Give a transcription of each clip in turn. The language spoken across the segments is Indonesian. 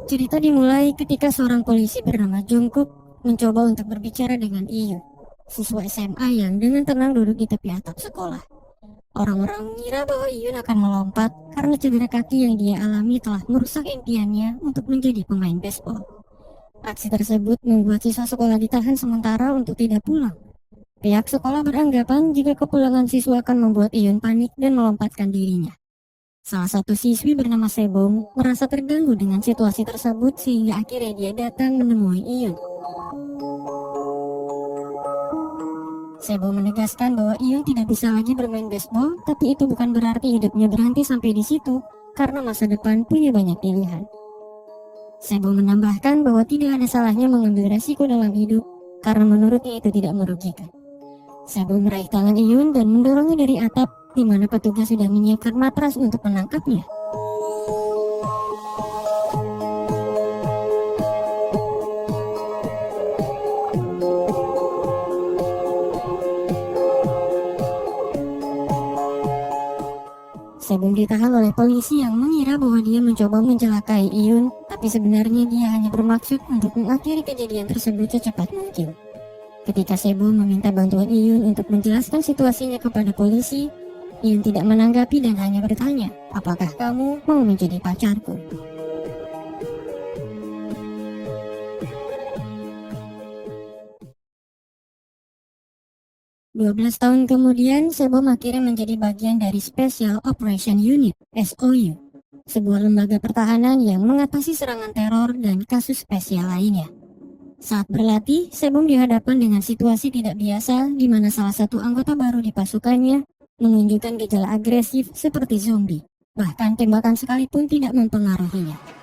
Cerita dimulai ketika seorang polisi bernama Jungkook mencoba untuk berbicara dengan Iyun, siswa SMA yang dengan tenang duduk di tepi atap sekolah. Orang-orang mengira bahwa Iyun akan melompat karena cedera kaki yang dia alami telah merusak impiannya untuk menjadi pemain baseball. Aksi tersebut membuat siswa sekolah ditahan sementara untuk tidak pulang. Pihak sekolah beranggapan jika kepulangan siswa akan membuat Iyun panik dan melompatkan dirinya. Salah satu siswi bernama Sebong merasa terganggu dengan situasi tersebut sehingga akhirnya dia datang menemui Iyun. Sebong menegaskan bahwa Iyun tidak bisa lagi bermain baseball, tapi itu bukan berarti hidupnya berhenti sampai di situ, karena masa depan punya banyak pilihan. Sebong menambahkan bahwa tidak ada salahnya mengambil resiko dalam hidup, karena menurutnya itu tidak merugikan. Sebong meraih tangan Iyun dan mendorongnya dari atap, di mana petugas sudah menyiapkan matras untuk menangkapnya. Sebong ditahan oleh polisi yang mengira bahwa dia mencoba mencelakai Iyun, tapi sebenarnya dia hanya bermaksud untuk mengakhiri kejadian tersebut secepat mungkin. Ketika Sebong meminta bantuan Iyun untuk menjelaskan situasinya kepada polisi, Iyun tidak menanggapi dan hanya bertanya, "Apakah kamu mau menjadi pacarku?" 12 tahun kemudian, Sebom akhirnya menjadi bagian dari Special Operation Unit (SOU), sebuah lembaga pertahanan yang mengatasi serangan teror dan kasus spesial lainnya. Saat berlatih, Sebom dihadapkan dengan situasi tidak biasa di mana salah satu anggota baru di pasukannya menunjukkan gejala agresif seperti zombie. Bahkan tembakan sekalipun tidak mempengaruhinya.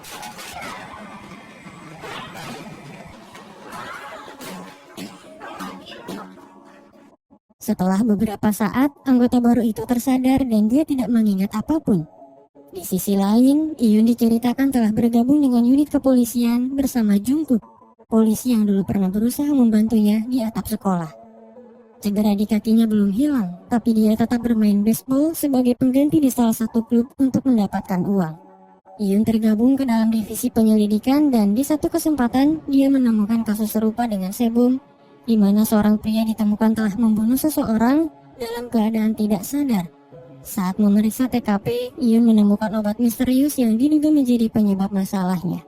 Setelah beberapa saat, anggota baru itu tersadar dan dia tidak mengingat apapun. Di sisi lain, Iyun diceritakan telah bergabung dengan unit kepolisian bersama Jungkook, polisi yang dulu pernah berusaha membantunya di atap sekolah. Cedera di kakinya belum hilang, tapi dia tetap bermain baseball sebagai pengganti di salah satu klub untuk mendapatkan uang. Iyun tergabung ke dalam divisi penyelidikan dan di satu kesempatan dia menemukan kasus serupa dengan Sebum, di mana seorang pria ditemukan telah membunuh seseorang dalam keadaan tidak sadar. Saat memeriksa TKP, Iyun menemukan obat misterius yang diduga menjadi penyebab masalahnya.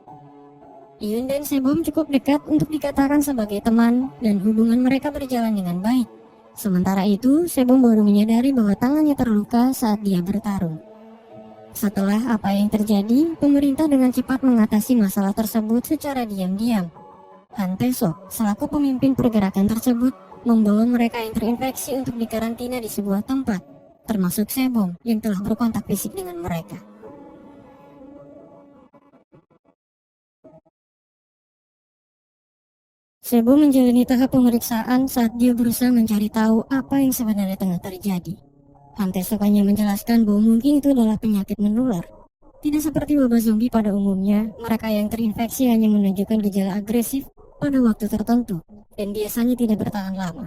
Iyun dan Sebum cukup dekat untuk dikatakan sebagai teman dan hubungan mereka berjalan dengan baik. Sementara itu, Sebum baru menyadari bahwa tangannya terluka saat dia bertarung. Setelah apa yang terjadi, pemerintah dengan cepat mengatasi masalah tersebut secara diam-diam. Han Tae-sok, selaku pemimpin pergerakan tersebut, membawa mereka yang terinfeksi untuk dikarantina di sebuah tempat, termasuk Sebum yang telah berkontak fisik dengan mereka. Sebum menjalani tahap pemeriksaan saat dia berusaha mencari tahu apa yang sebenarnya tengah terjadi. Han Tae-sok hanya menjelaskan bahwa mungkin itu adalah penyakit menular. Tidak seperti wabah zombie pada umumnya, mereka yang terinfeksi hanya menunjukkan gejala agresif pada waktu tertentu dan biasanya tidak bertahan lama.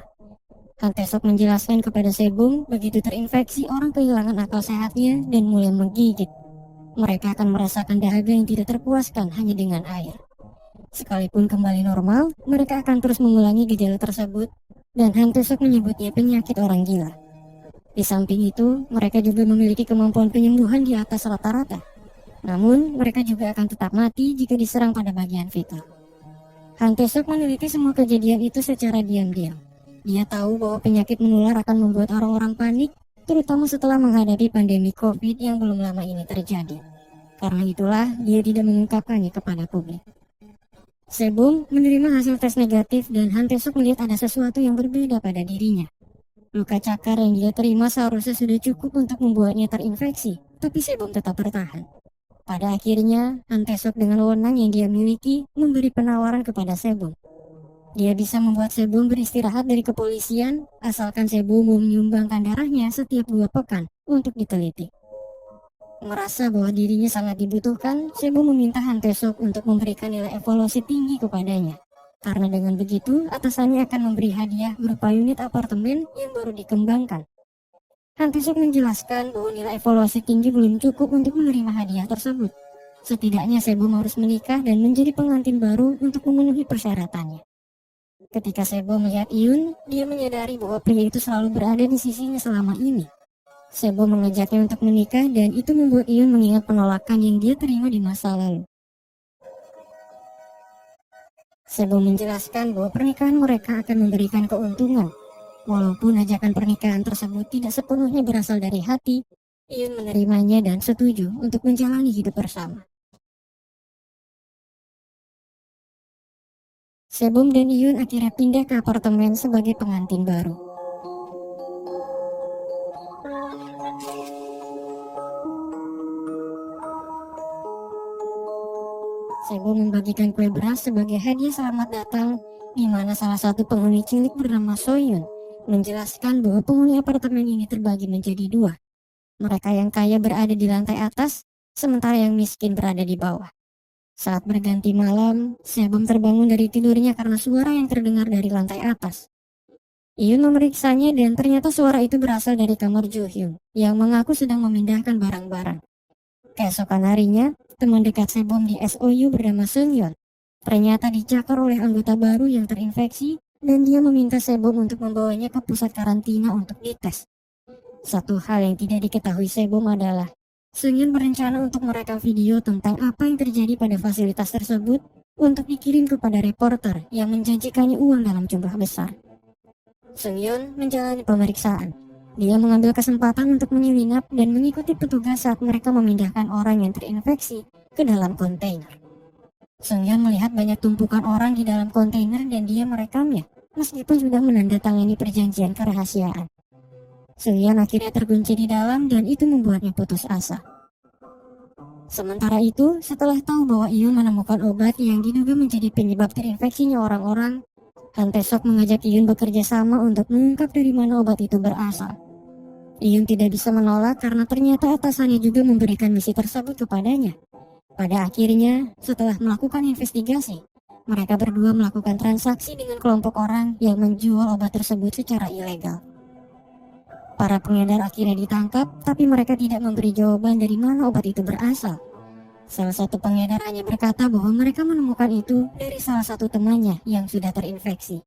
Han Tae-sok menjelaskan kepada Sebum, begitu terinfeksi orang kehilangan akal sehatnya dan mulai menggigit. Mereka akan merasakan dahaga yang tidak terpuaskan hanya dengan air. Sekalipun kembali normal, mereka akan terus mengulangi gejala tersebut dan Han Tae-sok menyebutnya penyakit orang gila. Di samping itu, mereka juga memiliki kemampuan penyembuhan di atas rata-rata. Namun, mereka juga akan tetap mati jika diserang pada bagian vital. Han Tae-sok meneliti semua kejadian itu secara diam-diam. Dia tahu bahwa penyakit menular akan membuat orang-orang panik, terutama setelah menghadapi pandemi COVID yang belum lama ini terjadi. Karena itulah, dia tidak mengungkapkannya kepada publik. Sebum menerima hasil tes negatif dan Han Tae-sok melihat ada sesuatu yang berbeda pada dirinya. Luka cakar yang dia terima seharusnya sudah cukup untuk membuatnya terinfeksi, tapi Sebum tetap bertahan. Pada akhirnya, Han Tae-sok dengan wewenang yang dia miliki memberi penawaran kepada Sebum. Dia bisa membuat Sebum beristirahat dari kepolisian, asalkan Sebum menyumbangkan darahnya setiap 2 pekan untuk diteliti. Merasa bahwa dirinya sangat dibutuhkan, Sebum meminta Han Tae-sok untuk memberikan nilai evaluasi tinggi kepadanya. Karena dengan begitu, atasannya akan memberi hadiah berupa unit apartemen yang baru dikembangkan. Han Tae-sok menjelaskan bahwa nilai evaluasi tinggi belum cukup untuk menerima hadiah tersebut. Setidaknya Sebum harus menikah dan menjadi pengantin baru untuk memenuhi persyaratannya. Ketika Sebum melihat Iyun, dia menyadari bahwa pria itu selalu berada di sisinya selama ini. Sebum mengajaknya untuk menikah dan itu membuat Iyun mengingat penolakan yang dia terima di masa lalu. Sebum menjelaskan bahwa pernikahan mereka akan memberikan keuntungan. Walaupun ajakan pernikahan tersebut tidak sepenuhnya berasal dari hati, Iyun menerimanya dan setuju untuk menjalani hidup bersama. Sebum dan Iyun akhirnya pindah ke apartemen sebagai pengantin baru. Sebum membagikan kue beras sebagai hadiah selamat datang, di mana salah satu penghuni cilik bernama Soyun menjelaskan bahwa penghuni apartemen ini terbagi menjadi dua. Mereka yang kaya berada di lantai atas, sementara yang miskin berada di bawah. Saat berganti malam, Sebum terbangun dari tidurnya karena suara yang terdengar dari lantai atas. Iyun memeriksanya dan ternyata suara itu berasal dari kamar Jo Hyun yang mengaku sedang memindahkan barang-barang. Keesokan harinya, teman dekat Sebum di SOU bernama Seungyeon ternyata dicakar oleh anggota baru yang terinfeksi dan dia meminta Sebum untuk membawanya ke pusat karantina untuk dites. Satu hal yang tidak diketahui Sebum adalah Seungyeon berencana untuk merekam video tentang apa yang terjadi pada fasilitas tersebut untuk dikirim kepada reporter yang menjanjikannya uang dalam jumlah besar. Seungyeon menjalani pemeriksaan. Dia mengambil kesempatan untuk menyelinap dan mengikuti petugas saat mereka memindahkan orang yang terinfeksi ke dalam kontainer. Seungyeon melihat banyak tumpukan orang di dalam kontainer dan dia merekamnya, meskipun sudah menandatangani perjanjian kerahasiaan. Seungyeon akhirnya terkunci di dalam dan itu membuatnya putus asa. Sementara itu, setelah tahu bahwa Iyun menemukan obat yang diduga menjadi penyebab terinfeksinya orang-orang, Han Tae-seok mengajak Iyun bekerja sama untuk mengungkap dari mana obat itu berasal. Iyun tidak bisa menolak karena ternyata atasannya juga memberikan misi tersebut kepadanya. Pada akhirnya, setelah melakukan investigasi, mereka berdua melakukan transaksi dengan kelompok orang yang menjual obat tersebut secara ilegal. Para pengedar akhirnya ditangkap, tapi mereka tidak memberi jawaban dari mana obat itu berasal. Salah satu pengedar hanya berkata bahwa mereka menemukan itu dari salah satu temannya yang sudah terinfeksi.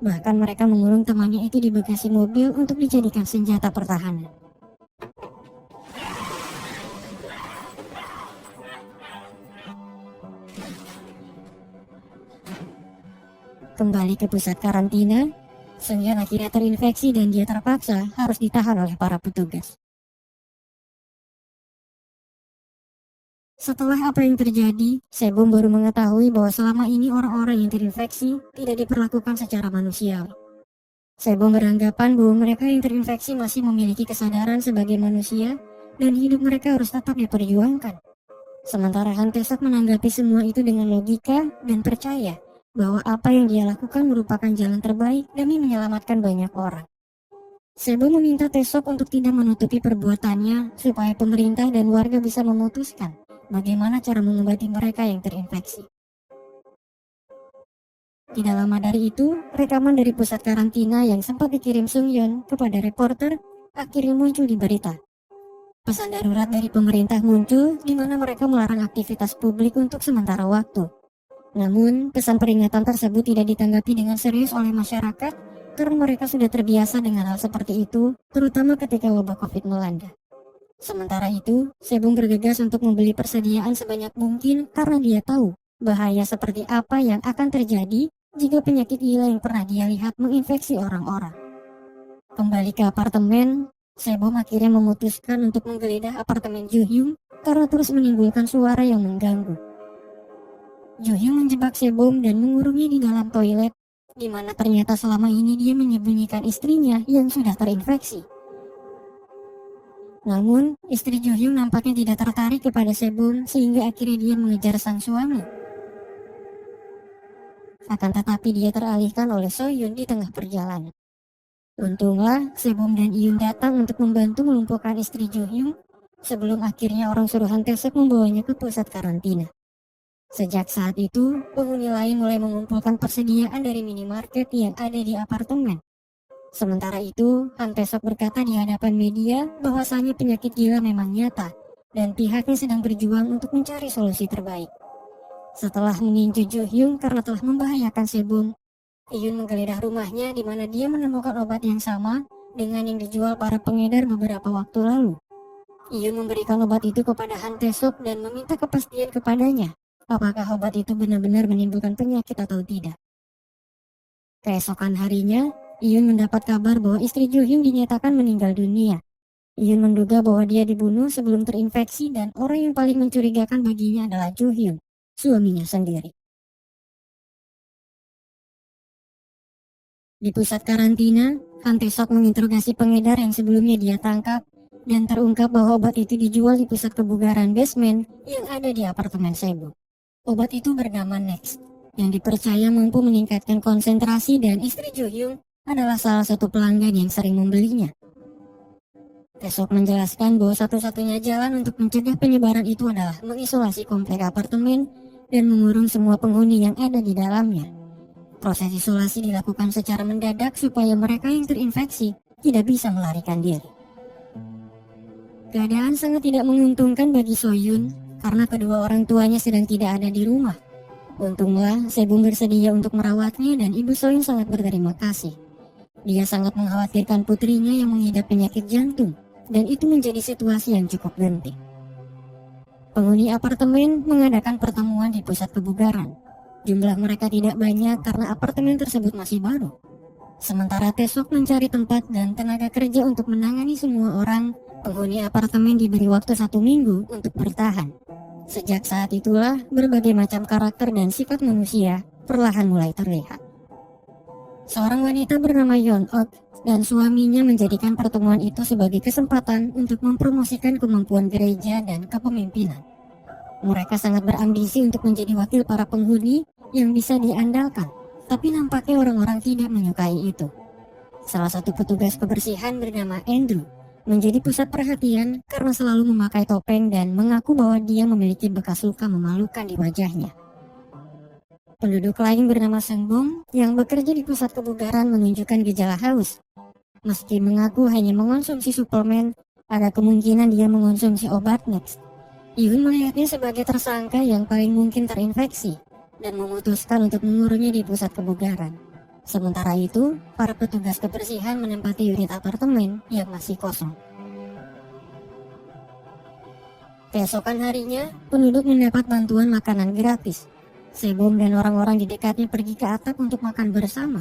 Bahkan mereka mengurung temannya itu di bagasi mobil untuk dijadikan senjata pertahanan. Kembali ke pusat karantina, Seungyeon akhirnya terinfeksi dan dia terpaksa harus ditahan oleh para petugas. Setelah apa yang terjadi, Sebum baru mengetahui bahwa selama ini orang-orang yang terinfeksi tidak diperlakukan secara manusiawi. Sebum beranggapan bahwa mereka yang terinfeksi masih memiliki kesadaran sebagai manusia dan hidup mereka harus tetap diperjuangkan. Sementara Han Tae-seok menanggapi semua itu dengan logika dan percaya bahwa apa yang dia lakukan merupakan jalan terbaik demi menyelamatkan banyak orang. Sebum meminta Tae-seok untuk tidak menutupi perbuatannya supaya pemerintah dan warga bisa memutuskan bagaimana cara mengobati mereka yang terinfeksi. Tidak lama dari itu, rekaman dari pusat karantina yang sempat dikirim Seungyeon kepada reporter akhirnya muncul di berita. Pesan darurat dari pemerintah muncul di mana mereka melarang aktivitas publik untuk sementara waktu. Namun, pesan peringatan tersebut tidak ditanggapi dengan serius oleh masyarakat karena mereka sudah terbiasa dengan hal seperti itu, terutama ketika wabah COVID melanda. Sementara itu, Sebum bergegas untuk membeli persediaan sebanyak mungkin karena dia tahu bahaya seperti apa yang akan terjadi jika penyakit gila yang pernah dia lihat menginfeksi orang-orang. Kembali ke apartemen, Sebum akhirnya memutuskan untuk menggeledah apartemen Jo Hyun karena terus menimbulkan suara yang mengganggu. Jo Hyun menjebak Sebum dan mengurungnya di dalam toilet, di mana ternyata selama ini dia menyembunyikan istrinya yang sudah terinfeksi. Namun, istri Jo Hyun nampaknya tidak tertarik kepada Sebum sehingga akhirnya dia mengejar sang suami. Akan tetapi dia teralihkan oleh Soyun di tengah perjalanan. Untunglah, Sebum dan Iyun datang untuk membantu melumpuhkan istri Jo Hyun sebelum akhirnya orang suruhan Tae-seok membawanya ke pusat karantina. Sejak saat itu, penghuni lain mulai mengumpulkan persediaan dari minimarket yang ada di apartemen. Sementara itu, Han Tae-seok berkata di hadapan media bahwasanya penyakit gila memang nyata dan pihaknya sedang berjuang untuk mencari solusi terbaik. Setelah meninju Jo Hyung karena telah membahayakan Sebum, Iyun menggeledah rumahnya di mana dia menemukan obat yang sama dengan yang dijual para pengedar beberapa waktu lalu. Iyun memberikan obat itu kepada Han Tae-seok dan meminta kepastian kepadanya apakah obat itu benar-benar menimbulkan penyakit atau tidak. Keesokan harinya, Iyun mendapat kabar bahwa istri Jo Hyung dinyatakan meninggal dunia. Iyun menduga bahwa dia dibunuh sebelum terinfeksi dan orang yang paling mencurigakan baginya adalah Jo Hyung, suaminya sendiri. Di pusat karantina, Han Tae-seok menginterogasi pengedar yang sebelumnya dia tangkap dan terungkap bahwa obat itu dijual di pusat kebugaran basement yang ada di apartemen Sebum. Obat itu bernama Next, yang dipercaya mampu meningkatkan konsentrasi dan istri Jo Hyung adalah salah satu pelanggan yang sering membelinya. Tae-seok menjelaskan bahwa satu-satunya jalan untuk mencegah penyebaran itu adalah mengisolasi komplek apartemen dan mengurung semua penghuni yang ada di dalamnya. Proses isolasi dilakukan secara mendadak supaya mereka yang terinfeksi tidak bisa melarikan diri. Keadaan sangat tidak menguntungkan bagi Soyun karena kedua orang tuanya sedang tidak ada di rumah. Untunglah Sebum bersedia untuk merawatnya dan ibu Soyun sangat berterima kasih. Dia sangat mengkhawatirkan putrinya yang mengidap penyakit jantung dan itu menjadi situasi yang cukup genting. Penghuni apartemen mengadakan pertemuan di pusat kebugaran. Jumlah mereka tidak banyak karena apartemen tersebut masih baru. Sementara Tae-seok mencari tempat dan tenaga kerja untuk menangani semua orang, penghuni apartemen diberi waktu 1 minggu untuk bertahan. Sejak saat itulah, berbagai macam karakter dan sifat manusia perlahan mulai terlihat. Seorang wanita bernama Yeon-ok dan suaminya menjadikan pertemuan itu sebagai kesempatan untuk mempromosikan kemampuan gereja dan kepemimpinan. Mereka sangat berambisi untuk menjadi wakil para penghuni yang bisa diandalkan, tapi nampaknya orang-orang tidak menyukai itu. Salah satu petugas kebersihan bernama Andrew menjadi pusat perhatian karena selalu memakai topeng dan mengaku bahwa dia memiliki bekas luka memalukan di wajahnya. Penduduk lain bernama Seung-bom yang bekerja di pusat kebugaran menunjukkan gejala haus. Meski mengaku hanya mengonsumsi suplemen, ada kemungkinan dia mengonsumsi obat Next. Iyun melihatnya sebagai tersangka yang paling mungkin terinfeksi dan memutuskan untuk mengurungnya di pusat kebugaran. Sementara itu, para petugas kebersihan menempati unit apartemen yang masih kosong. Keesokan harinya, penduduk mendapat bantuan makanan gratis. Sebum dan orang-orang di dekatnya pergi ke atap untuk makan bersama.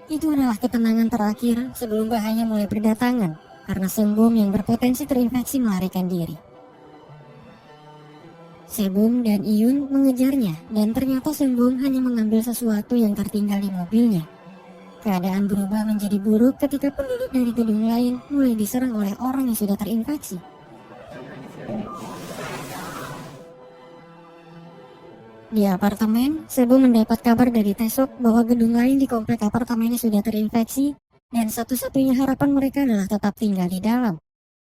Itu adalah ketenangan terakhir sebelum bahaya mulai berdatangan karena Seung-bom yang berpotensi terinfeksi melarikan diri. Sebum dan Iyun mengejarnya dan ternyata Seung-bom hanya mengambil sesuatu yang tertinggal di mobilnya. Keadaan berubah menjadi buruk ketika penduduk dari gedung lain mulai diserang oleh orang yang sudah terinfeksi. Di apartemen, Sebum mendapat kabar dari Tae-seok bahwa gedung lain di komplek apartemennya sudah terinfeksi dan satu-satunya harapan mereka adalah tetap tinggal di dalam.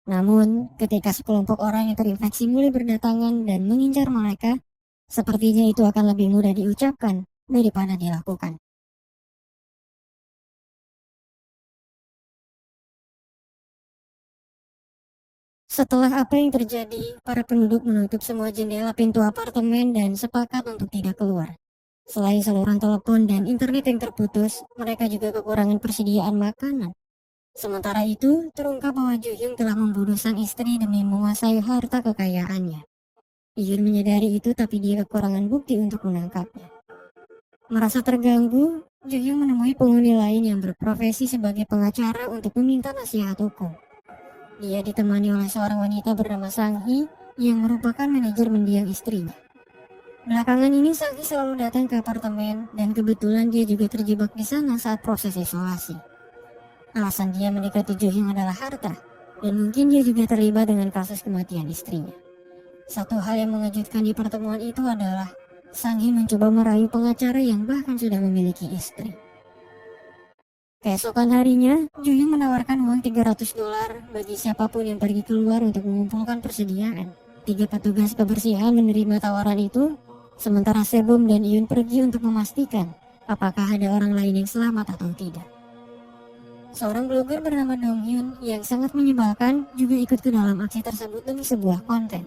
Namun, ketika sekelompok orang yang terinfeksi mulai berdatangan dan mengincar mereka, sepertinya itu akan lebih mudah diucapkan daripada dilakukan. Setelah apa yang terjadi, para penduduk menutup semua jendela pintu apartemen dan sepakat untuk tidak keluar. Selain saluran telepon dan internet yang terputus, mereka juga kekurangan persediaan makanan. Sementara itu, terungkap bahwa Jo Hyung telah membunuh sang istri demi menguasai harta kekayaannya. Iyun menyadari itu tapi dia kekurangan bukti untuk menangkapnya. Merasa terganggu, Jo Hyung menemui penghuni lain yang berprofesi sebagai pengacara untuk meminta nasihat hukum. Dia ditemani oleh seorang wanita bernama Sang-hee yang merupakan manajer mendiang istrinya. Belakangan ini Sang-hee selalu datang ke apartemen dan kebetulan dia juga terjebak di sana saat proses isolasi. Alasan dia mendekati Jo Hyung adalah harta dan mungkin dia juga terlibat dengan kasus kematian istrinya. Satu hal yang mengejutkan di pertemuan itu adalah Sang-hee mencoba merayu pengacara yang bahkan sudah memiliki istri. Keesokan harinya, Jo Hyung menawarkan uang $300 bagi siapapun yang pergi keluar untuk mengumpulkan persediaan. 3 petugas kebersihan menerima tawaran itu, sementara Sebum dan Iyun pergi untuk memastikan apakah ada orang lain yang selamat atau tidak. Seorang blogger bernama Donghyun yang sangat menyebalkan juga ikut ke dalam aksi tersebut demi sebuah konten.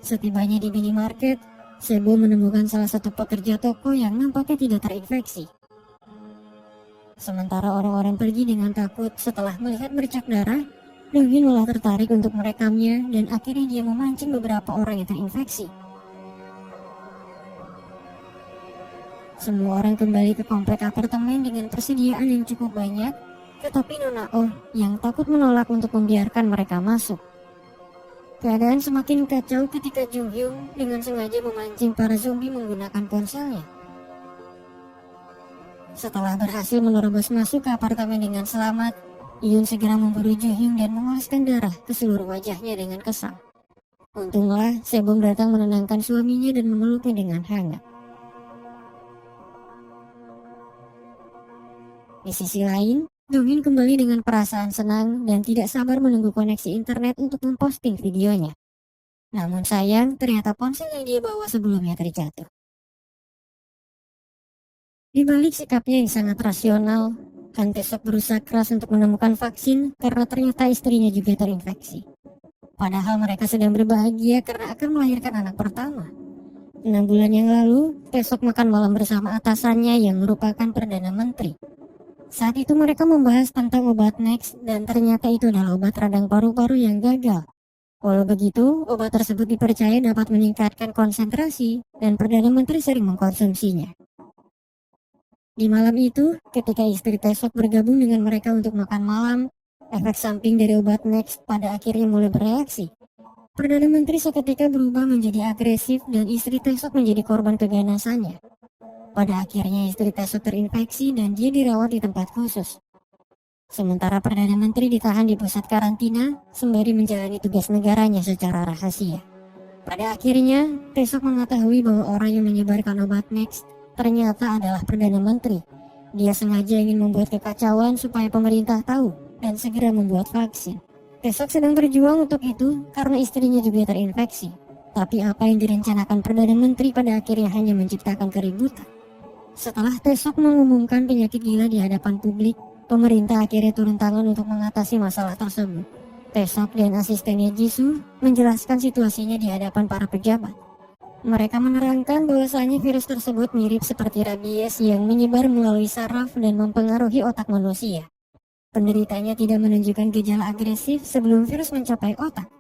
Setibanya di minimarket, Sebo menemukan salah satu pekerja toko yang nampaknya tidak terinfeksi. Sementara orang-orang pergi dengan takut setelah melihat bercak darah, Donghyun malah tertarik untuk merekamnya dan akhirnya dia memancing beberapa orang yang terinfeksi. Semua orang kembali ke komplek apartemen dengan persediaan yang cukup banyak, tetapi Nona Oh yang takut menolak untuk membiarkan mereka masuk. Keadaan semakin kacau ketika Jung Hyung dengan sengaja memancing para zombie menggunakan ponselnya. Setelah berhasil menerobos masuk ke apartemen dengan selamat, Yoon segera memburu Jung Hyung dan mengoleskan darah ke seluruh wajahnya dengan kesal. Untunglah Sebom datang menenangkan suaminya dan memeluknya dengan hangat. Di sisi lain, Donghyun kembali dengan perasaan senang dan tidak sabar menunggu koneksi internet untuk memposting videonya. Namun sayang, ternyata ponsel yang dia bawa sebelumnya terjatuh. Di balik sikapnya yang sangat rasional, Han Tae-seok berusaha keras untuk menemukan vaksin karena ternyata istrinya juga terinfeksi. Padahal mereka sedang berbahagia karena akan melahirkan anak pertama. 6 bulan yang lalu, Tae-seok makan malam bersama atasannya yang merupakan Perdana Menteri. Saat itu mereka membahas tentang obat Next dan ternyata itu adalah obat radang paru-paru yang gagal. Walau begitu, obat tersebut dipercaya dapat meningkatkan konsentrasi dan Perdana Menteri sering mengkonsumsinya. Di malam itu, ketika istri Tae-seok bergabung dengan mereka untuk makan malam, efek samping dari obat Next pada akhirnya mulai bereaksi. Perdana Menteri seketika berubah menjadi agresif dan istri Tae-seok menjadi korban keganasannya. Pada akhirnya istri Tae-seok terinfeksi dan dia dirawat di tempat khusus. Sementara Perdana Menteri ditahan di pusat karantina sembari menjalani tugas negaranya secara rahasia. Pada akhirnya, Tae-seok mengetahui bahwa orang yang menyebarkan obat Next ternyata adalah Perdana Menteri. Dia sengaja ingin membuat kekacauan supaya pemerintah tahu dan segera membuat vaksin. Tae-seok sedang berjuang untuk itu karena istrinya juga terinfeksi. Tapi apa yang direncanakan Perdana Menteri pada akhirnya hanya menciptakan keributan. Setelah Tae-seok mengumumkan penyakit gila di hadapan publik, pemerintah akhirnya turun tangan untuk mengatasi masalah tersebut. Tae-seok dan asistennya Jisoo menjelaskan situasinya di hadapan para pejabat. Mereka menerangkan bahwasanya virus tersebut mirip seperti rabies yang menyebar melalui saraf dan mempengaruhi otak manusia. Penderitanya tidak menunjukkan gejala agresif sebelum virus mencapai otak.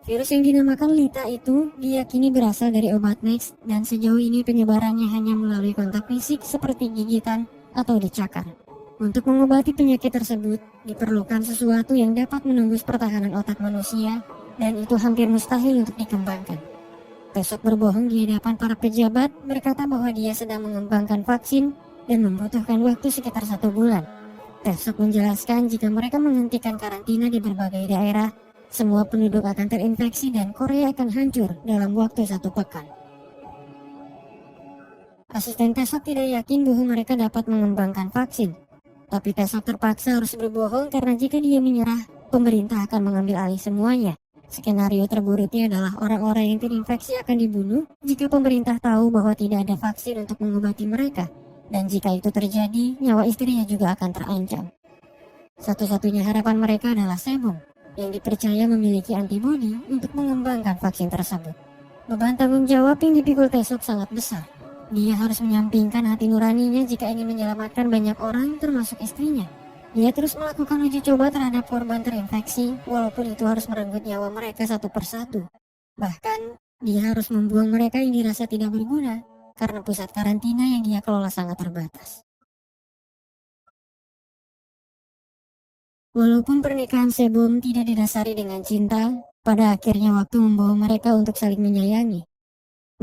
Virus yang dinamakan Lita itu diyakini berasal dari obat Next dan sejauh ini penyebarannya hanya melalui kontak fisik seperti gigitan atau dicakar. Untuk mengobati penyakit tersebut, diperlukan sesuatu yang dapat menembus pertahanan otak manusia dan itu hampir mustahil untuk dikembangkan. Tae-seok berbohong di hadapan para pejabat berkata bahwa dia sedang mengembangkan vaksin dan membutuhkan waktu sekitar 1 bulan. Tae-seok menjelaskan jika mereka menghentikan karantina di berbagai daerah, semua penduduk akan terinfeksi dan Korea akan hancur dalam waktu 1 pekan. Asisten Tae-seok tidak yakin bahwa mereka dapat mengembangkan vaksin. Tapi Tae-seok terpaksa harus berbohong karena jika dia menyerah, pemerintah akan mengambil alih semuanya. Skenario terburuknya adalah orang-orang yang terinfeksi akan dibunuh jika pemerintah tahu bahwa tidak ada vaksin untuk mengobati mereka. Dan jika itu terjadi, nyawa istrinya juga akan terancam. Satu-satunya harapan mereka adalah Sebong, yang dipercaya memiliki antibodi untuk mengembangkan vaksin tersebut. Beban tanggung jawab yang dipikul Tae-seok sangat besar. Dia harus menyampingkan hati nuraninya jika ingin menyelamatkan banyak orang termasuk istrinya. Dia terus melakukan uji coba terhadap korban terinfeksi walaupun itu harus merenggut nyawa mereka satu persatu. Bahkan dia harus membuang mereka yang dirasa tidak berguna karena pusat karantina yang dia kelola sangat terbatas. Walaupun pernikahan Sebom tidak didasari dengan cinta, pada akhirnya waktu membawa mereka untuk saling menyayangi.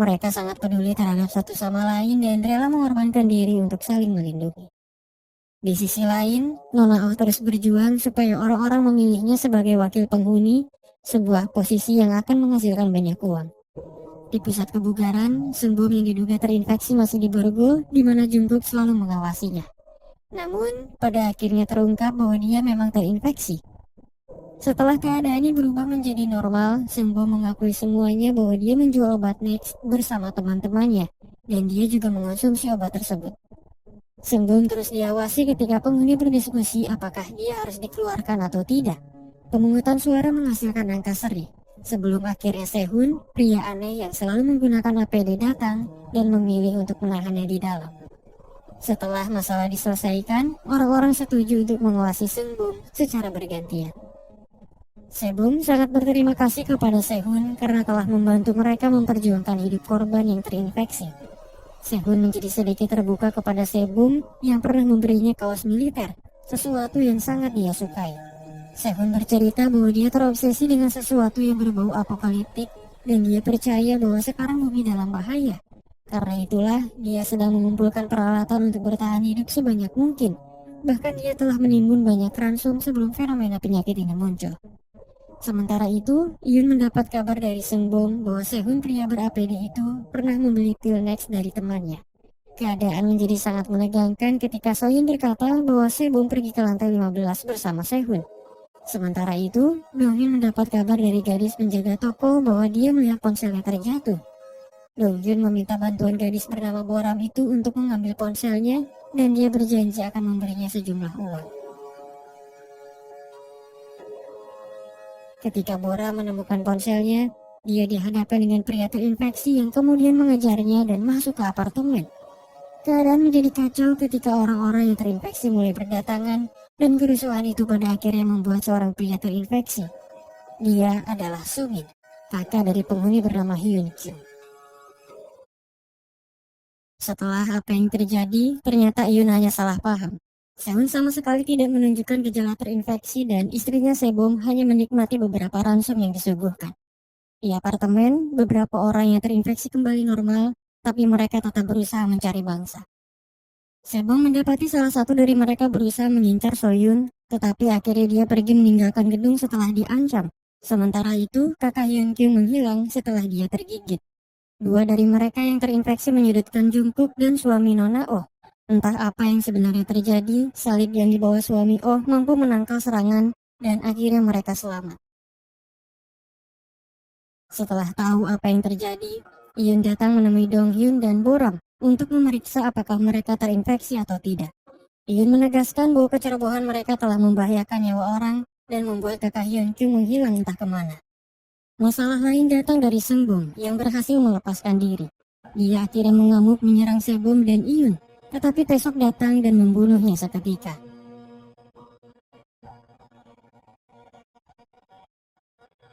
Mereka sangat peduli terhadap satu sama lain dan rela mengorbankan diri untuk saling melindungi. Di sisi lain, Nona Oh terus berjuang supaya orang-orang memilihnya sebagai wakil penghuni, sebuah posisi yang akan menghasilkan banyak uang. Di pusat kebugaran, Sungbom yang diduga terinfeksi masih diborgol, di mana Jungkook selalu mengawasinya. Namun, pada akhirnya terungkap bahwa dia memang terinfeksi. Setelah keadaannya berubah menjadi normal, Sungbom mengakui semuanya bahwa dia menjual obat Next bersama teman-temannya, dan dia juga mengonsumsi obat tersebut. Sembum terus diawasi ketika penghuni berdiskusi apakah dia harus dikeluarkan atau tidak. Pemungutan suara menghasilkan angka seri. Sebelum akhirnya Sehun, pria aneh yang selalu menggunakan APD datang dan memilih untuk menahannya di dalam. Setelah masalah diselesaikan, orang-orang setuju untuk mengawasi Sembum secara bergantian. Sebum sangat berterima kasih kepada Sehun karena telah membantu mereka memperjuangkan hidup korban yang terinfeksi. Sehun menjadi sedikit terbuka kepada Sebum yang pernah memberinya kaos militer, sesuatu yang sangat dia sukai. Sehun bercerita bahwa dia terobsesi dengan sesuatu yang berbau apokaliptik dan dia percaya bahwa sekarang bumi dalam bahaya. Karena itulah dia sedang mengumpulkan peralatan untuk bertahan hidup sebanyak mungkin. Bahkan dia telah menimbun banyak ransum sebelum fenomena penyakit ini muncul. Sementara itu, Yun mendapat kabar dari Sengbom bahwa Sehun pria ber-APD itu pernah membeli pil Nex dari temannya. Keadaan menjadi sangat menegangkan ketika Soyun berkata bahwa Sebum pergi ke lantai 15 bersama Sehun. Sementara itu, Dongyun mendapat kabar dari gadis penjaga toko bahwa dia melihat ponselnya terjatuh. Dongyun meminta bantuan gadis bernama Boram itu untuk mengambil ponselnya dan dia berjanji akan memberinya sejumlah uang. Ketika Bora menemukan ponselnya, dia dihadapkan dengan pria terinfeksi yang kemudian mengejarnya dan masuk ke apartemen. Keadaan menjadi kacau ketika orang-orang yang terinfeksi mulai berdatangan dan kerusuhan itu pada akhirnya membuat seorang pria terinfeksi. Dia adalah Sumin, kakak dari penghuni bernama Hyun Kyung. Setelah apa yang terjadi, ternyata Hyun hanya salah paham. Sehun sama sekali tidak menunjukkan gejala terinfeksi dan istrinya Sebom hanya menikmati beberapa ransum yang disuguhkan. Di apartemen, beberapa orang yang terinfeksi kembali normal, tapi mereka tetap berusaha mencari bangsa. Sebom mendapati salah satu dari mereka berusaha mengincar Soyun, tetapi akhirnya dia pergi meninggalkan gedung setelah diancam. Sementara itu, kakak Hyun Kyung menghilang setelah dia tergigit. Dua dari mereka yang terinfeksi menyudutkan Jungkook dan suami Nona Oh. Entah apa yang sebenarnya terjadi, salib yang dibawa suami Oh mampu menangkal serangan dan akhirnya mereka selamat. Setelah tahu apa yang terjadi, Yun datang menemui Donghyun dan Boram untuk memeriksa apakah mereka terinfeksi atau tidak. Yun menegaskan bahwa kecerobohan mereka telah membahayakan nyawa orang dan membuat kakak Hyun Kyung menghilang entah kemana. Masalah lain datang dari Sengbom yang berhasil melepaskan diri. Dia akhirnya mengamuk menyerang Sebom dan Iyun, tetapi Tesok datang dan membunuhnya seketika.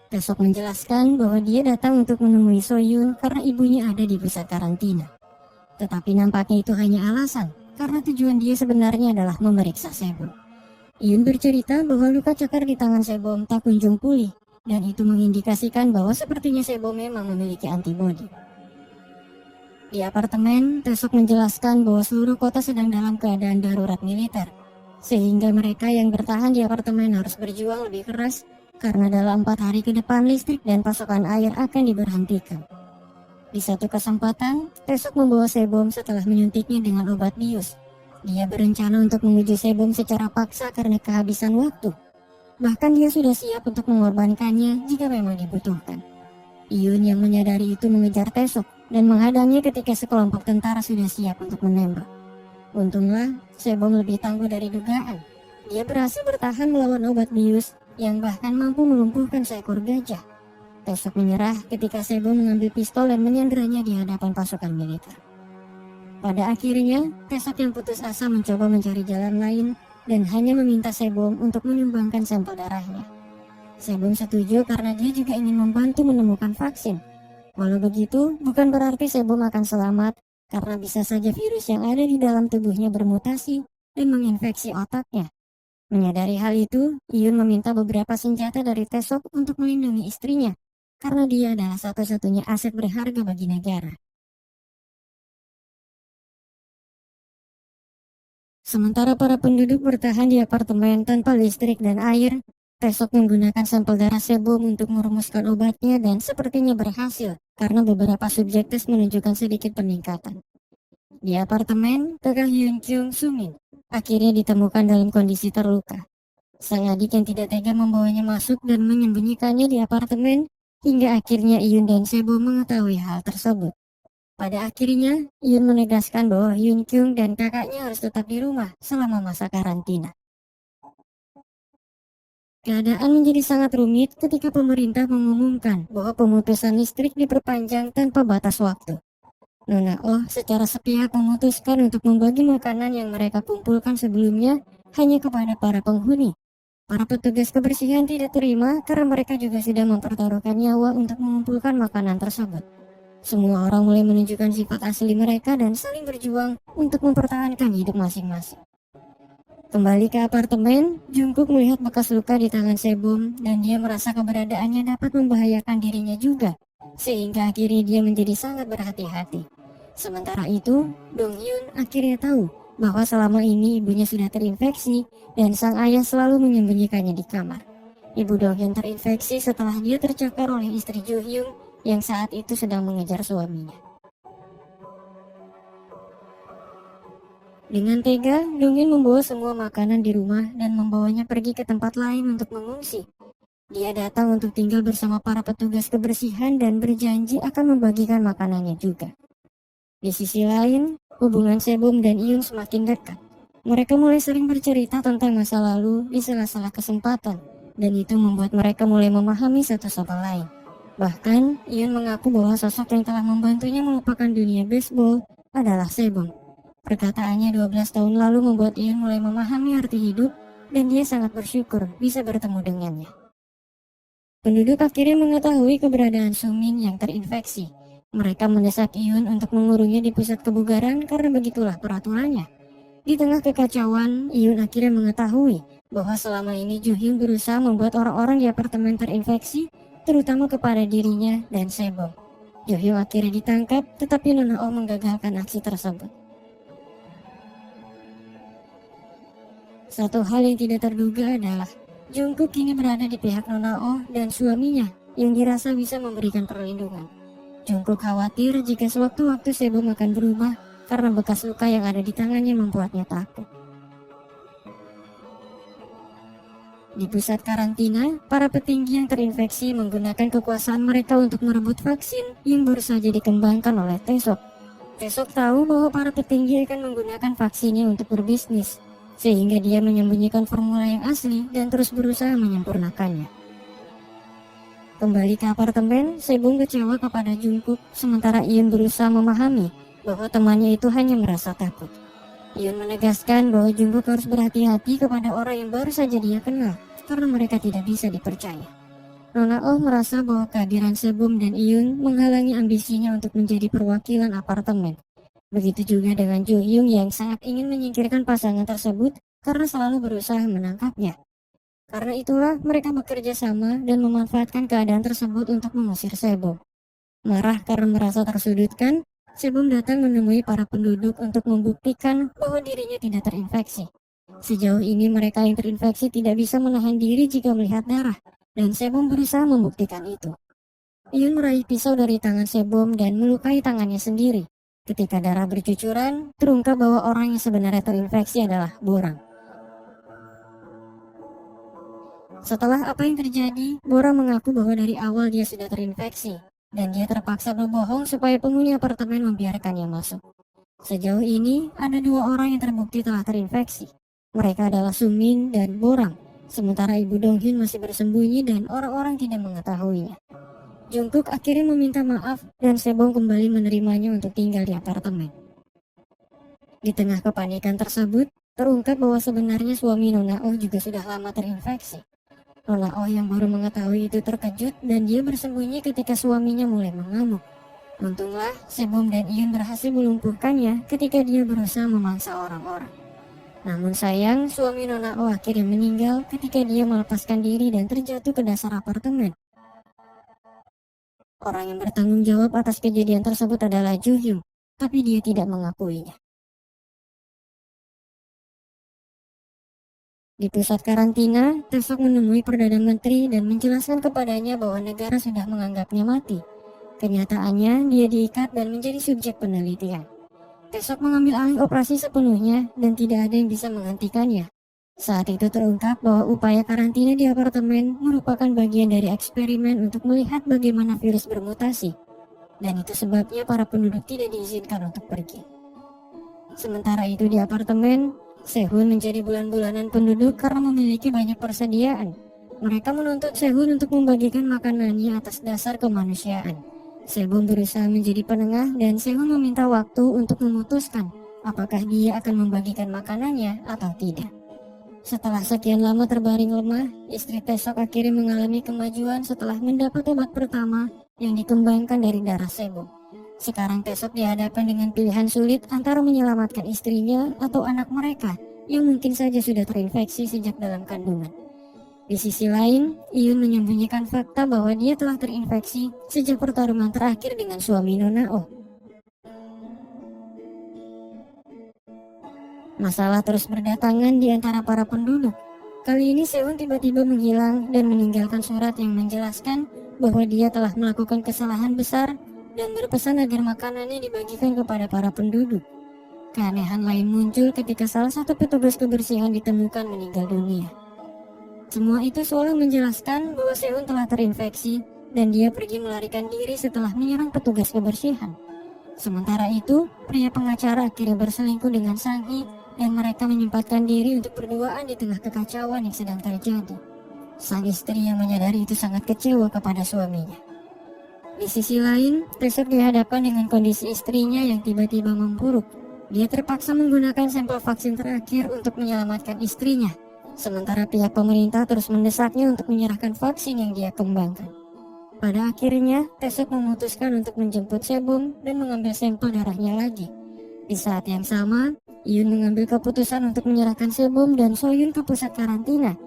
Tesok menjelaskan bahwa dia datang untuk menemui Soyun karena ibunya ada di pusat karantina. Tetapi nampaknya itu hanya alasan, karena tujuan dia sebenarnya adalah memeriksa Sebom. Iyun bercerita bahwa luka cakar di tangan Sebom tak kunjung pulih, dan itu mengindikasikan bahwa sepertinya Sebom memang memiliki antibodi. Di apartemen, Tesok menjelaskan bahwa seluruh kota sedang dalam keadaan darurat militer, sehingga mereka yang bertahan di apartemen harus berjuang lebih keras karena dalam 4 hari ke depan listrik dan pasokan air akan diberhentikan. Di satu kesempatan, Tesok membawa Sebom setelah menyuntiknya dengan obat bius. Dia berencana untuk menuju Sebom secara paksa karena kehabisan waktu. Bahkan dia sudah siap untuk mengorbankannya jika memang dibutuhkan. Iyun yang menyadari itu mengejar Tesok dan menghadangnya ketika sekelompok tentara sudah siap untuk menembak. Untunglah, Sebom lebih tangguh dari dugaan. Dia berhasil bertahan melawan obat bius yang bahkan mampu melumpuhkan seekor gajah. Tesok menyerah ketika Sebom mengambil pistol dan menyanderanya di hadapan pasukan militer. Pada akhirnya, Tesok yang putus asa mencoba mencari jalan lain dan hanya meminta Sebom untuk menyumbangkan sampel darahnya. Sebom setuju karena dia juga ingin membantu menemukan vaksin. Walau begitu, bukan berarti Sebom akan selamat, karena bisa saja virus yang ada di dalam tubuhnya bermutasi dan menginfeksi otaknya. Menyadari hal itu, Iyun meminta beberapa senjata dari Tesok untuk melindungi istrinya, karena dia adalah satu-satunya aset berharga bagi negara. Sementara para penduduk bertahan di apartemen tanpa listrik dan air, Tesok menggunakan sampel darah Sebom untuk merumuskan obatnya dan sepertinya berhasil karena beberapa subjek tes menunjukkan sedikit peningkatan. Di apartemen, kakak Hyun Kyung Sumin akhirnya ditemukan dalam kondisi terluka. Sang adik yang tidak tega membawanya masuk dan menyembunyikannya di apartemen hingga akhirnya Iyun dan Sebom mengetahui hal tersebut. Pada akhirnya, Yun menegaskan bahwa Yun Kyung dan kakaknya harus tetap di rumah selama masa karantina. Keadaan menjadi sangat rumit ketika pemerintah mengumumkan bahwa pemutusan listrik diperpanjang tanpa batas waktu. Nona Oh secara sepihak memutuskan untuk membagi makanan yang mereka kumpulkan sebelumnya hanya kepada para penghuni. Para petugas kebersihan tidak terima karena mereka juga sudah mempertaruhkan nyawa untuk mengumpulkan makanan tersebut. Semua orang mulai menunjukkan sifat asli mereka dan saling berjuang untuk mempertahankan hidup masing-masing. Kembali ke apartemen, Jungkook melihat bekas luka di tangan Sebum dan dia merasa keberadaannya dapat membahayakan dirinya juga, sehingga akhirnya dia menjadi sangat berhati-hati. Sementara itu, Dong Hyun akhirnya tahu bahwa selama ini ibunya sudah terinfeksi dan sang ayah selalu menyembunyikannya di kamar. Ibu Dong Hyun terinfeksi setelah dia tercakar oleh istri Jo Hyung yang saat itu sedang mengejar suaminya. Dengan tega, Dong Hyun membawa semua makanan di rumah dan membawanya pergi ke tempat lain untuk mengungsi. Dia datang untuk tinggal bersama para petugas kebersihan dan berjanji akan membagikan makanannya juga. Di sisi lain, hubungan Sebum dan Iun semakin dekat. Mereka mulai sering bercerita tentang masa lalu di sela-sela kesempatan, dan itu membuat mereka mulai memahami satu sama lain. Bahkan, Iun mengaku bahwa sosok yang telah membantunya melupakan dunia baseball adalah Sebum. Perkataannya 12 tahun lalu membuat Iun mulai memahami arti hidup dan dia sangat bersyukur bisa bertemu dengannya. Penduduk akhirnya mengetahui keberadaan Sumin yang terinfeksi. Mereka mendesak Iun untuk mengurungnya di pusat kebugaran karena begitulah peraturannya. Di tengah kekacauan, Iun akhirnya mengetahui bahwa selama ini Jo Hyun berusaha membuat orang-orang di apartemen terinfeksi, terutama kepada dirinya dan Sebum. Jo Hyun akhirnya ditangkap, tetapi Nona Oh menggagalkan aksi tersebut. Satu hal yang tidak terduga adalah Jungkook kini berada di pihak Nona Oh dan suaminya yang dirasa bisa memberikan perlindungan. Jungkook khawatir jika sewaktu-waktu Sebum akan berubah karena bekas luka yang ada di tangannya membuatnya takut. Di pusat karantina, para petinggi yang terinfeksi menggunakan kekuasaan mereka untuk merebut vaksin yang baru saja dikembangkan oleh Taesok. Taesok tahu bahwa para petinggi akan menggunakan vaksinnya untuk berbisnis, sehingga dia menyembunyikan formula yang asli dan terus berusaha menyempurnakannya. Kembali ke apartemen, Sebum kecewa kepada Jungkook, sementara Iun berusaha memahami bahwa temannya itu hanya merasa takut. Iun menegaskan bahwa Jungkook harus berhati-hati kepada orang yang baru saja dia kenal, karena mereka tidak bisa dipercaya. Nona Oh merasa bahwa kehadiran Sebum dan Iun menghalangi ambisinya untuk menjadi perwakilan apartemen. Begitu juga dengan Jo Hyung yang sangat ingin menyingkirkan pasangan tersebut karena selalu berusaha menangkapnya. Karena itulah mereka bekerja sama dan memanfaatkan keadaan tersebut untuk mengusir Sebum. Marah karena merasa tersudutkan, Sebum datang menemui para penduduk untuk membuktikan bahwa dirinya tidak terinfeksi. Sejauh ini mereka yang terinfeksi tidak bisa menahan diri jika melihat darah, dan Sebum berusaha membuktikan itu. Iun meraih pisau dari tangan Sebum dan melukai tangannya sendiri. Ketika darah bercucuran, terungkap bahwa orang yang sebenarnya terinfeksi adalah Borang. Setelah apa yang terjadi, Borang mengaku bahwa dari awal dia sudah terinfeksi, dan dia terpaksa berbohong supaya penghuni apartemen membiarkannya masuk. Sejauh ini, ada 2 orang yang terbukti telah terinfeksi. Mereka adalah Sumin dan Borang, sementara ibu Dong Hyun masih bersembunyi dan orang-orang tidak mengetahuinya. Jungkook akhirnya meminta maaf dan Sebum kembali menerimanya untuk tinggal di apartemen. Di tengah kepanikan tersebut, terungkap bahwa sebenarnya suami Nona Oh juga sudah lama terinfeksi. Nona Oh yang baru mengetahui itu terkejut dan dia bersembunyi ketika suaminya mulai mengamuk. Untunglah, Sebum dan Iun berhasil melumpuhkannya ketika dia berusaha memangsa orang-orang. Namun sayang, suami Nona Oh akhirnya meninggal ketika dia melepaskan diri dan terjatuh ke dasar apartemen. Orang yang bertanggung jawab atas kejadian tersebut adalah Jo Hyung, tapi dia tidak mengakuinya. Di pusat karantina, Taesok menemui Perdana Menteri dan menjelaskan kepadanya bahwa negara sudah menganggapnya mati. Kenyataannya, dia diikat dan menjadi subjek penelitian. Taesok mengambil alih operasi sepenuhnya dan tidak ada yang bisa menghentikannya. Saat itu terungkap bahwa upaya karantina di apartemen merupakan bagian dari eksperimen untuk melihat bagaimana virus bermutasi. dan itu sebabnya para penduduk tidak diizinkan untuk pergi. Sementara itu di apartemen, Sehun menjadi bulan-bulanan penduduk karena memiliki banyak persediaan. Mereka menuntut Sehun untuk membagikan makanannya atas dasar kemanusiaan. Sehun berusaha menjadi penengah dan Sehun meminta waktu untuk memutuskan apakah dia akan membagikan makanannya atau tidak. Setelah sekian lama terbaring lemah, istri Taesok akhirnya mengalami kemajuan setelah mendapat obat pertama yang dikembangkan dari darah Sehun. Sekarang Taesok dihadapkan dengan pilihan sulit antara menyelamatkan istrinya atau anak mereka yang mungkin saja sudah terinfeksi sejak dalam kandungan. Di sisi lain, Iyun menyembunyikan fakta bahwa dia telah terinfeksi sejak pertarungan terakhir dengan suami Nona Oh. Masalah terus berdatangan di antara para penduduk. Kali ini Sehun tiba-tiba menghilang dan meninggalkan surat yang menjelaskan bahwa dia telah melakukan kesalahan besar dan berpesan agar makanannya dibagikan kepada para penduduk. Keanehan lain muncul ketika salah satu petugas kebersihan ditemukan meninggal dunia. Semua itu seolah menjelaskan bahwa Sehun telah terinfeksi dan dia pergi melarikan diri setelah menyerang petugas kebersihan. Sementara itu, pria pengacara akhirnya berselingkuh dengan Sang-hee dan mereka menyempatkan diri untuk berduaan di tengah kekacauan yang sedang terjadi. Sang istri yang menyadari itu sangat kecewa kepada suaminya. Di sisi lain, Taesok dihadapkan dengan kondisi istrinya yang tiba-tiba memburuk. Dia terpaksa menggunakan sampel vaksin terakhir untuk menyelamatkan istrinya, sementara pihak pemerintah terus mendesaknya untuk menyerahkan vaksin yang dia kembangkan. Pada akhirnya, Taesok memutuskan untuk menjemput Sebum dan mengambil sampel darahnya lagi. Di saat yang sama, Iyun mengambil keputusan untuk menyerahkan Sebum dan Soyun ke pusat karantina.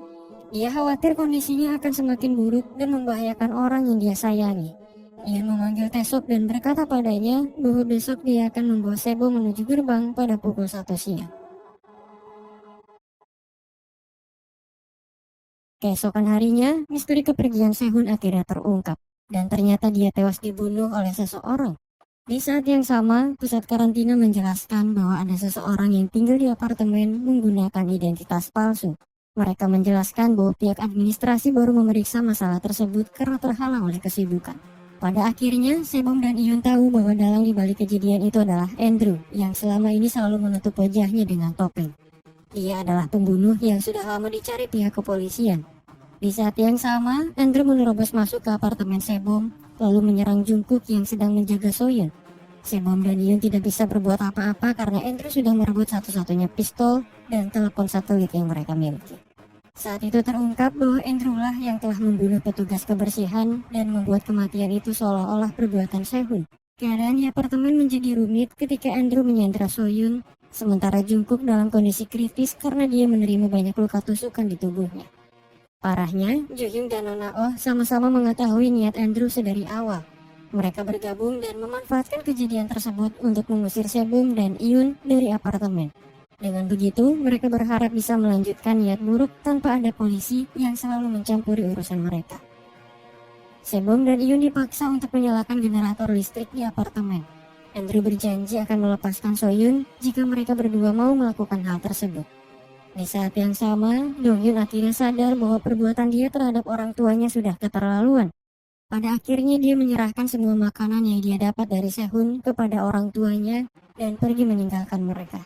Dia khawatir kondisinya akan semakin buruk dan membahayakan orang yang dia sayangi. Iyun memanggil Taesok dan berkata padanya bahwa besok dia akan membawa Sebum menuju gerbang pada pukul 1 siang. Keesokan harinya, misteri kepergian Sehun akhirnya terungkap, dan ternyata dia tewas dibunuh oleh seseorang. Di saat yang sama, pusat karantina menjelaskan bahwa ada seseorang yang tinggal di apartemen menggunakan identitas palsu. Mereka menjelaskan bahwa pihak administrasi baru memeriksa masalah tersebut karena terhalang oleh kesibukan. Pada akhirnya, Sebum dan Iyun tahu bahwa dalang di balik kejadian itu adalah Andrew yang selama ini selalu menutup wajahnya dengan topeng. Dia adalah pembunuh yang sudah lama dicari pihak kepolisian. Di saat yang sama, Andrew menerobos masuk ke apartemen Sebum, lalu menyerang Jungkook yang sedang menjaga Soyeon. Sebum dan Iyun tidak bisa berbuat apa-apa karena Andrew sudah merebut satu-satunya pistol dan telepon satelit yang mereka miliki. Saat itu terungkap bahwa Andrew lah yang telah membunuh petugas kebersihan dan membuat kematian itu seolah-olah perbuatan Sehun. Keadaan di apartemen menjadi rumit ketika Andrew menyandra Soyun, sementara Jungkook dalam kondisi kritis karena dia menerima banyak luka tusukan di tubuhnya. Parahnya, Jo-hyung dan Nona Oh sama-sama mengetahui niat Andrew sedari awal. Mereka bergabung dan memanfaatkan kejadian tersebut untuk mengusir Sebum dan Iyun dari apartemen. Dengan begitu, mereka berharap bisa melanjutkan niat buruk tanpa ada polisi yang selalu mencampuri urusan mereka. Sebum dan Iyun dipaksa untuk menyalakan generator listrik di apartemen. Andrew berjanji akan melepaskan Soyun jika mereka berdua mau melakukan hal tersebut. Di saat yang sama, Dong-hyun akhirnya sadar bahwa perbuatan dia terhadap orang tuanya sudah keterlaluan. Pada akhirnya dia menyerahkan semua makanan yang dia dapat dari Sehun kepada orang tuanya dan pergi meninggalkan mereka.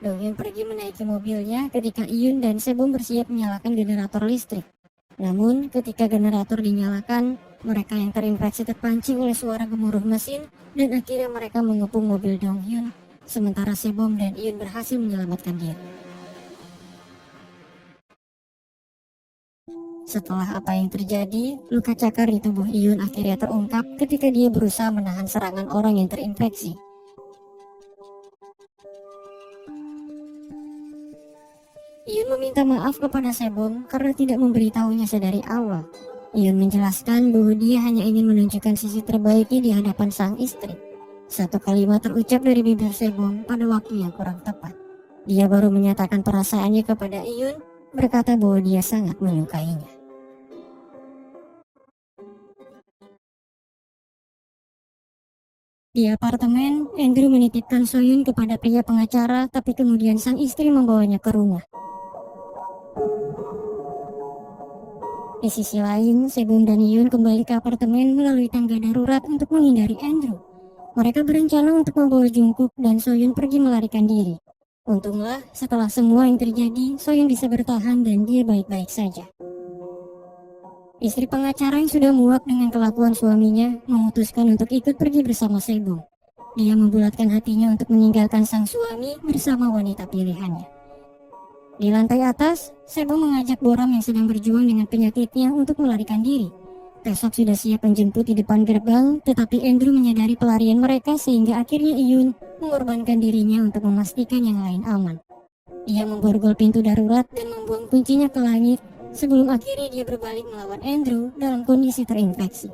Dong-hyun pergi menaiki mobilnya ketika Iyun dan Sebum bersiap menyalakan generator listrik. Namun, ketika generator dinyalakan, mereka yang terinfeksi terpancing oleh suara gemuruh mesin dan akhirnya mereka mengepung mobil Dong-hyun, sementara Sebum dan Iyun berhasil menyelamatkan diri. Setelah apa yang terjadi, luka cakar di tubuh Iyun akhirnya terungkap ketika dia berusaha menahan serangan orang yang terinfeksi. Iyun meminta maaf kepada Sebum karena tidak memberitahunya sedari awal. Iyun menjelaskan bahwa dia hanya ingin menunjukkan sisi terbaiknya di hadapan sang istri. Satu kalimat terucap dari bibir Sebum pada waktu yang kurang tepat. Dia baru menyatakan perasaannya kepada Iyun, berkata bahwa dia sangat menyukainya. Di apartemen, Andrew menitipkan Soyun kepada pria pengacara, tapi kemudian sang istri membawanya ke rumah. Di sisi lain, Sebum dan Iyun kembali ke apartemen melalui tangga darurat untuk menghindari Andrew. Mereka berencana untuk membawa Jungkook dan Soyun pergi melarikan diri. Untunglah, setelah semua yang terjadi, Soyun bisa bertahan dan dia baik-baik saja. Istri pengacara yang sudah muak dengan kelakuan suaminya memutuskan untuk ikut pergi bersama Sebum. Dia membulatkan hatinya untuk meninggalkan sang suami bersama wanita pilihannya. Di lantai atas, Sebum mengajak Boram yang sedang berjuang dengan penyakitnya untuk melarikan diri. Tesok sudah siap menjemput di depan gerbang, tetapi Andrew menyadari pelarian mereka sehingga akhirnya Iyun mengorbankan dirinya untuk memastikan yang lain aman. Ia memborgol pintu darurat dan membuang kuncinya ke langit sebelum akhirnya dia berbalik melawan Andrew dalam kondisi terinfeksi.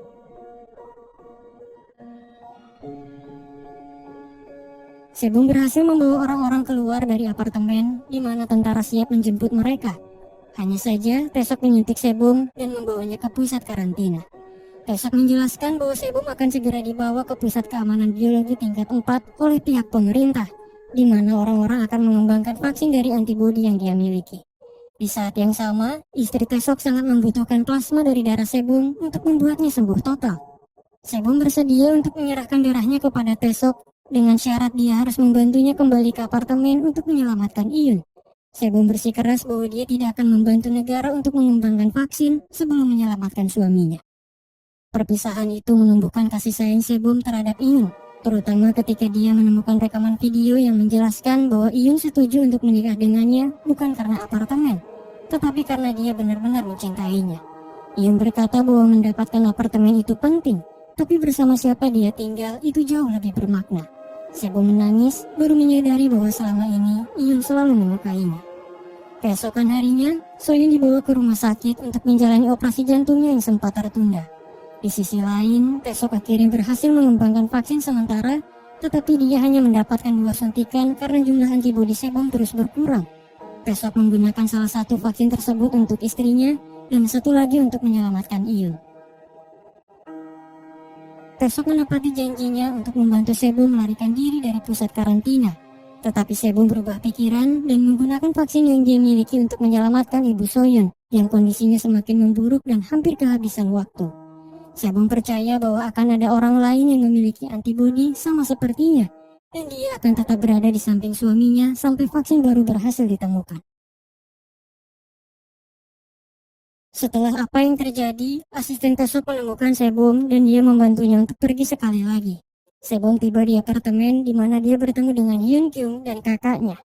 Sebum berhasil membawa orang-orang keluar dari apartemen di mana tentara siap menjemput mereka. Hanya saja, Tesok menyuntik Sebum dan membawanya ke pusat karantina. Tesok menjelaskan bahwa Sebum akan segera dibawa ke pusat keamanan biologi tingkat 4 oleh pihak pemerintah, di mana orang-orang akan mengembangkan vaksin dari antibodi yang dia miliki. Di saat yang sama, istri Tesok sangat membutuhkan plasma dari darah Sebum untuk membuatnya sembuh total. Sebum bersedia untuk menyerahkan darahnya kepada Tesok dengan syarat dia harus membantunya kembali ke apartemen untuk menyelamatkan Iyun. Sebum bersikeras bahwa dia tidak akan membantu negara untuk mengembangkan vaksin sebelum menyelamatkan suaminya. Perpisahan itu menumbuhkan kasih sayang Sebum terhadap Iyun, terutama ketika dia menemukan rekaman video yang menjelaskan bahwa Iyun setuju untuk menikah dengannya bukan karena apartemen, tetapi karena dia benar-benar mencintainya. Iyun berkata bahwa mendapatkan apartemen itu penting, tapi bersama siapa dia tinggal itu jauh lebih bermakna. Sebum menangis, baru menyadari bahwa selama ini Iyun selalu menyukainya. Keesokan harinya, Soyun dibawa ke rumah sakit untuk menjalani operasi jantungnya yang sempat tertunda. Di sisi lain, Tesok akhirnya berhasil mengembangkan vaksin sementara, tetapi dia hanya mendapatkan 2 suntikan karena jumlah antibodi Sebum terus berkurang. Tesok menggunakan salah satu vaksin tersebut untuk istrinya dan satu lagi untuk menyelamatkan Iyun. Tesok menepati janjinya untuk membantu Sebum melarikan diri dari pusat karantina. Tetapi Sebum berubah pikiran dan menggunakan vaksin yang dia miliki untuk menyelamatkan Ibu Soyun yang kondisinya semakin memburuk dan hampir kehabisan waktu. Sebum percaya bahwa akan ada orang lain yang memiliki antibodi sama sepertinya dan dia akan tetap berada di samping suaminya sampai vaksin baru berhasil ditemukan. Setelah apa yang terjadi, asisten Tesok menemukan Sebum dan dia membantunya untuk pergi sekali lagi. Sebum tiba di apartemen di mana dia bertemu dengan Hyun Kyung dan kakaknya.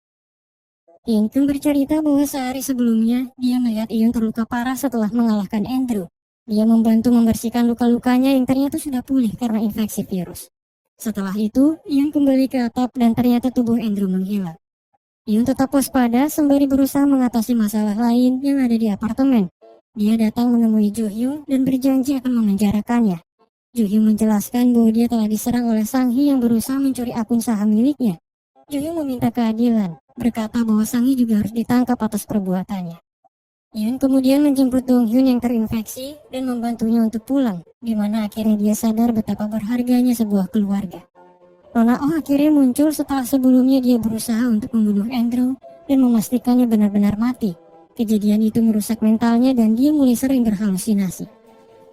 Hyun Kyung bercerita bahwa sehari sebelumnya dia melihat Iyun terluka parah setelah mengalahkan Andrew. Dia membantu membersihkan luka-lukanya yang ternyata sudah pulih karena infeksi virus. Setelah itu, Iyun kembali ke atap dan ternyata tubuh Andrew menghilang. Iyun tetap waspada sembari berusaha mengatasi masalah lain yang ada di apartemen. Dia datang menemui Jo Hyung dan berjanji akan memenjarakannya. Jo Hyung menjelaskan bahwa dia telah diserang oleh Sang Hee yang berusaha mencuri akun saham miliknya. Jo Hyung meminta keadilan, berkata bahwa Sang Hee juga harus ditangkap atas perbuatannya. Iyun kemudian menjemput Dong Hyun yang terinfeksi dan membantunya untuk pulang, di mana akhirnya dia sadar betapa berharganya sebuah keluarga. Nona Oh akhirnya muncul setelah sebelumnya dia berusaha untuk membunuh Andrew dan memastikannya benar-benar mati. Kejadian itu merusak mentalnya dan dia mulai sering berhalusinasi.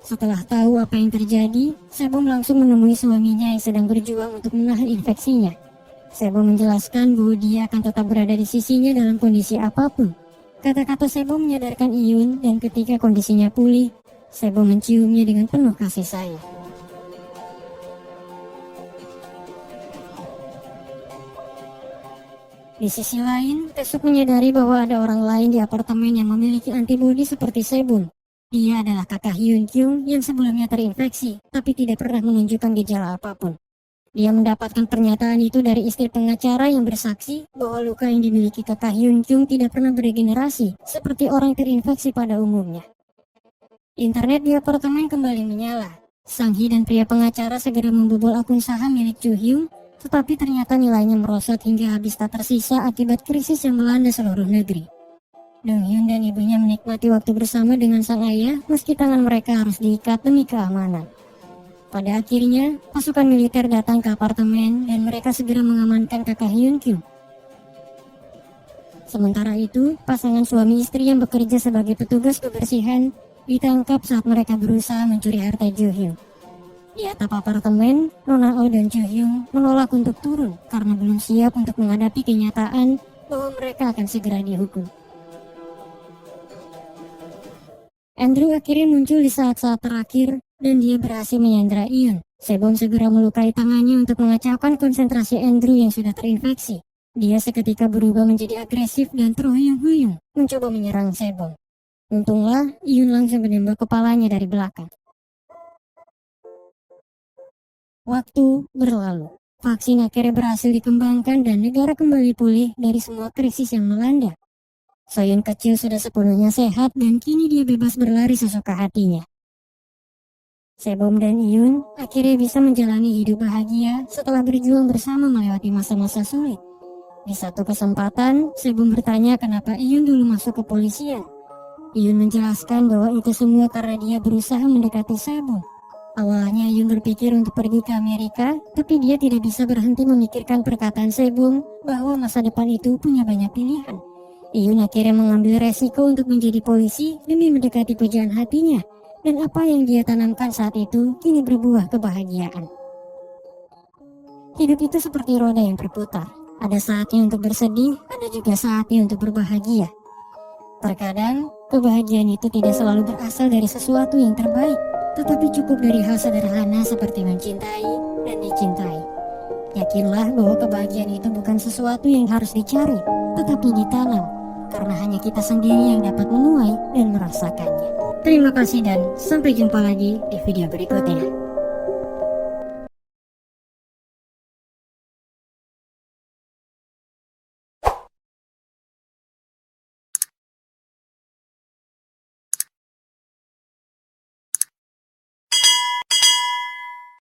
Setelah tahu apa yang terjadi, Sebum langsung menemui suaminya yang sedang berjuang untuk menahan infeksinya. Sebum menjelaskan bahwa dia akan tetap berada di sisinya dalam kondisi apapun. Kata-kata Sebum menyadarkan Iyun dan ketika kondisinya pulih, Sebum menciumnya dengan penuh kasih sayang. Di sisi lain, Tesok menyadari bahwa ada orang lain di apartemen yang memiliki antibodi seperti Sebum. Dia adalah kakak Hyun Kyung yang sebelumnya terinfeksi, tapi tidak pernah menunjukkan gejala apapun. Dia mendapatkan pernyataan itu dari istri pengacara yang bersaksi bahwa luka yang dimiliki kakak Hyun Kyung tidak pernah beregenerasi, seperti orang terinfeksi pada umumnya. Internet di apartemen kembali menyala. Sang Hee dan pria pengacara segera membobol akun saham milik Jo Hyung, tetapi ternyata nilainya merosot hingga habis tak tersisa akibat krisis yang melanda seluruh negeri. Dong Hyun dan ibunya menikmati waktu bersama dengan sang ayah meski tangan mereka harus diikat demi keamanan. Pada akhirnya, pasukan militer datang ke apartemen dan mereka segera mengamankan kakak Hyun Kyung. Sementara itu, pasangan suami istri yang bekerja sebagai petugas kebersihan ditangkap saat mereka berusaha mencuri harta Jo Hyung. Di atap apartemen, Nona Oh dan Jo Hyung menolak untuk turun karena belum siap untuk menghadapi kenyataan bahwa mereka akan segera dihukum. Andrew akhirnya muncul di saat-saat terakhir dan dia berhasil menyandra Iun. Sebom segera melukai tangannya untuk mengacaukan konsentrasi Andrew yang sudah terinfeksi. Dia seketika berubah menjadi agresif dan terhuyung-huyung mencoba menyerang Sebom. Untunglah, Iun langsung menembak kepalanya dari belakang. Waktu berlalu. Vaksin akhirnya berhasil dikembangkan dan negara kembali pulih dari semua krisis yang melanda. Soyun kecil sudah sepenuhnya sehat dan kini dia bebas berlari sesuka hatinya. Sebom dan Iun akhirnya bisa menjalani hidup bahagia setelah berjuang bersama melewati masa-masa sulit. Di satu kesempatan, Sebom bertanya kenapa Iun dulu masuk kepolisian. Iun menjelaskan bahwa itu semua karena dia berusaha mendekati Sebom. Awalnya Iun berpikir untuk pergi ke Amerika, tapi dia tidak bisa berhenti memikirkan perkataan Sebom bahwa masa depan itu punya banyak pilihan. Iun akhirnya mengambil resiko untuk menjadi polisi demi mendekati pujaan hatinya, dan apa yang dia tanamkan saat itu kini berbuah kebahagiaan. Hidup itu seperti roda yang berputar. Ada saatnya untuk bersedih, ada juga saatnya untuk berbahagia. Terkadang, kebahagiaan itu tidak selalu berasal dari sesuatu yang terbaik, tetapi cukup dari hal sederhana seperti mencintai dan dicintai. Yakinlah bahwa kebahagiaan itu bukan sesuatu yang harus dicari, tetapi ditanam, karena hanya kita sendiri yang dapat menuai dan merasakannya. Terima kasih dan sampai jumpa lagi di video berikutnya.